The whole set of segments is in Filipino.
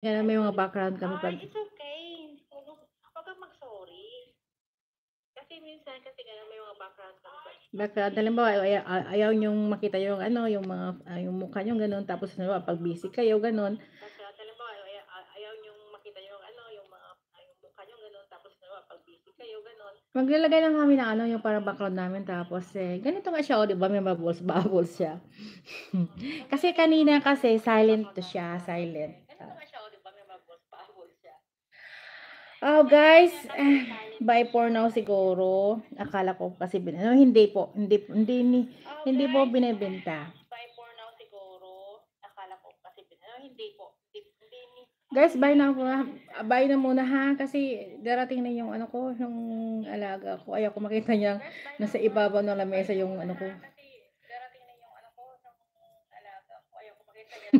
Kaya may mga background kami pag It's okay. Huwag kang mag-sorry. Kasi minsan kasi gano'n may mga background kami pag background. Halimbawa, ayaw niyong makita yung ano, yung mga yung mukha niyo gano'n. Tapos halimbawa, pag busy kayo gano'n. background. Halimbawa, ayaw niyong makita yung ano, yung mga yung mukha niyo gano'n. Tapos halimbawa, pag busy kayo gano'n. Maglalagay lang kami ng ano, yung parang background namin. Tapos ganito nga siya, oh, 'di ba? May bubbles, bubbles siya. Kasi Maglalagay lang kanina kami ng kasi ano, yung parang silent background to namin. siya, Tapos silent. ganito nga siya, oh, 'di ba? May bubbles siya. Oh, Kasi guys, kanina kasi silent to bye siya, for now silent. siguro. Akala ko kasi no, hindi po, hindi po Guys, binebenta. bye for now siguro. Akala ko kasi hindi po. Guys, bye na muna. Bye na muna ha kasi darating na yung ano ko, yung alaga ko. Ayaw ko makita niya Guys, bye na nasa muna. ibabaw ng Bye lamesa na yung muna ano ha ko. kasi darating na yung ano ko, yung alaga ko. Ayaw ko makita yan.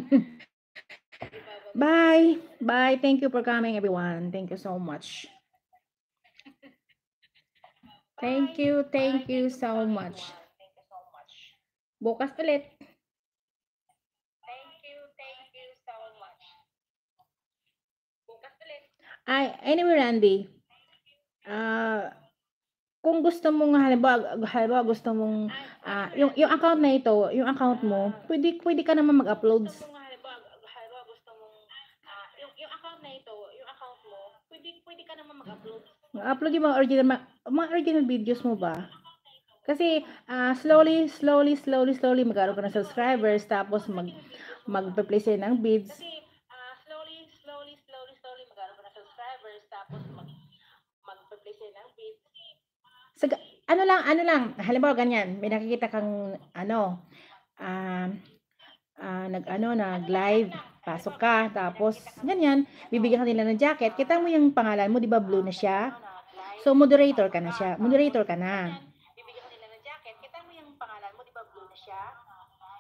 Ibababa ng Bye. lamesa. Bye. Thank you for coming everyone. Thank you so much. Thank Bye. you. Bye. Thank Thank you you for so coming much. everyone. Thank you so much. Bukas ulit. Thank you. Thank you so much. Bukas ulit. Ay, anyway, Randy. Ah, kung gusto mong halimbawa gusto mong Ay, yung account na ito, yung account mo, pwede ka naman kung gusto mag-uploads. mo nga halimbawa gusto mong yung account na ito, yung account mo, pwede ka naman mag-upload. Upload yung mga original videos mo ba? Kasi slowly magkaroon ka ng subscribers tapos magpe-play sila ng bids. Kasi slowly magkaroon ka ng subscribers tapos mag-play sila ng beats. Sa, ano lang, halimbawa ganyan, may nakikita kang ano, ah, nag-live, pasok ka, tapos ganyan, bibigyan ka nila ng jacket, kita mo yung pangalan mo, di ba blue na siya? Nag-live, So, moderator pasok ka na ka, siya, tapos moderator ka na. ganyan, bibigyan ka nila ng jacket. Kita mo yung pangalan mo, di ba blue na siya?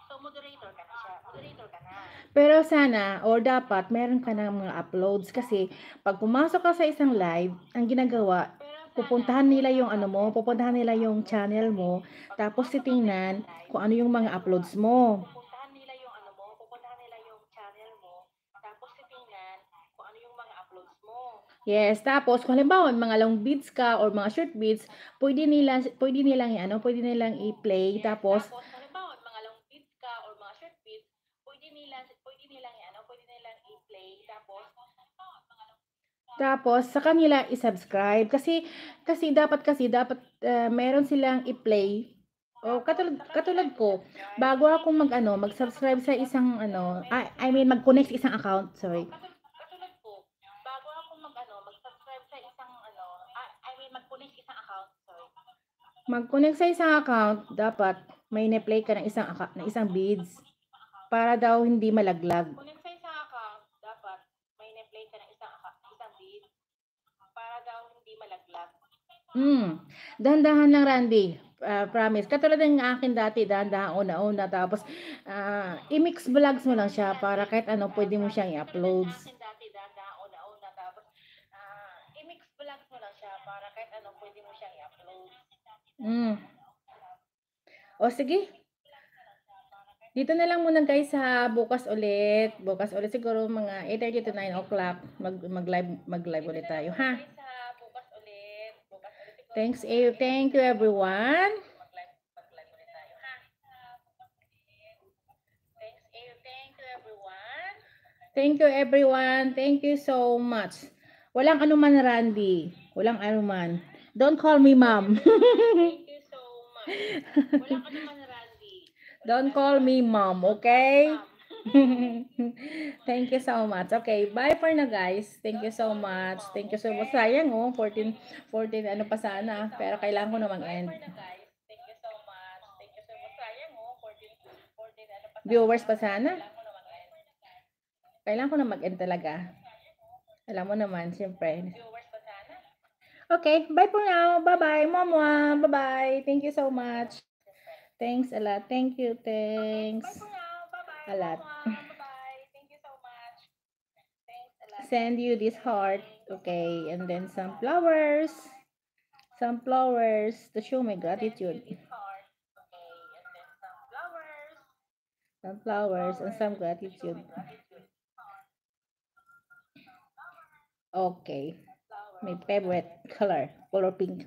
So, moderator ka na siya. Moderator ka na. Pero sana, or dapat, meron ka ng mga uploads kasi pag pumasok ka sa isang live, ang ginagawa, pupuntahan nila yung ano mo, pupuntahan nila yung channel mo, tapos titingnan kung ano yung mga uploads mo. Pupuntahan nila yung ano mo, pupuntahan nila yung channel mo, tapos titingnan kung ano yung mga uploads mo. Yes, tapos kung halimbawa may mga long beads ka or mga short beads, pwede nilang i-play tapos Tapos, halimbawa, mga long beats ka or mga short beats, pwede nilang i-play. tapos sa kanila i-subscribe kasi dapat meron silang i-play. O katulad ko, bago ako mag-subscribe sa isang I mean mag-connect sa isang account, sorry. Katulad ko, bago ako mag-subscribe sa isang mag-connect isang account, sorry. Mag-connect sa isang account, dapat may na-play ka ng isang beads para daw hindi malaglag. Connect sa isang account, dapat may na-play ka ng isang beat para daw hindi malaglag. Dahan-dahan lang, Randy. Promise. Katulad ng akin dati, dahan-dahan, una-una. Tapos, i-mix vlogs mo lang siya para kahit ano, pwede mo siyang Katulad ng i-uploads. akin dati, dahan una-una, tapos i-mix vlogs mo lang siya para kahit ano pwede mo siyang i-upload. Mm. O, sige. Dito na lang muna guys sa bukas ulit. Bukas ulit siguro mga 8:30 to 9 o'clock. Mag-live ulit tayo, ha? Bukas ulit. Bukas ulit siguro Thanks, mga thank 8:30 you to 9 o'clock. everyone. Mag-live ulit tayo, ha? Thank you everyone. Thank you everyone. Thank you so much. Walang anuman, Randy. Walang anuman. Don't call me mom. Thank you so much. Walang anuman, Randy. Don't call me mom, okay? Thank you so much. Okay, bye for na guys. Thank you so much. Thank you so much. Sayang 14 ano pa sana. Pero kailangan ko na mag-end. Thank you so much. Thank you so much. Sayang 14 ano pa sana. Viewers pa sana. Kailangan ko na mag-end. Kailangan ko na mag-end talaga. Alam mo naman, siyempre. Viewers pa sana. Okay, bye for now. Bye-bye, Mama. Bye-bye. Thank you so much. Thanks a lot. Thank you. Thanks. Bye for now. Bye-bye, A lot. Mama. Bye-bye. Thank you so much. Thanks a lot. Send you this heart. Okay, and then some flowers. Some flowers to show my gratitude. This heart. Okay, and then some flowers. Some flowers and some gratitude. Okay. Flower. My favorite color pink.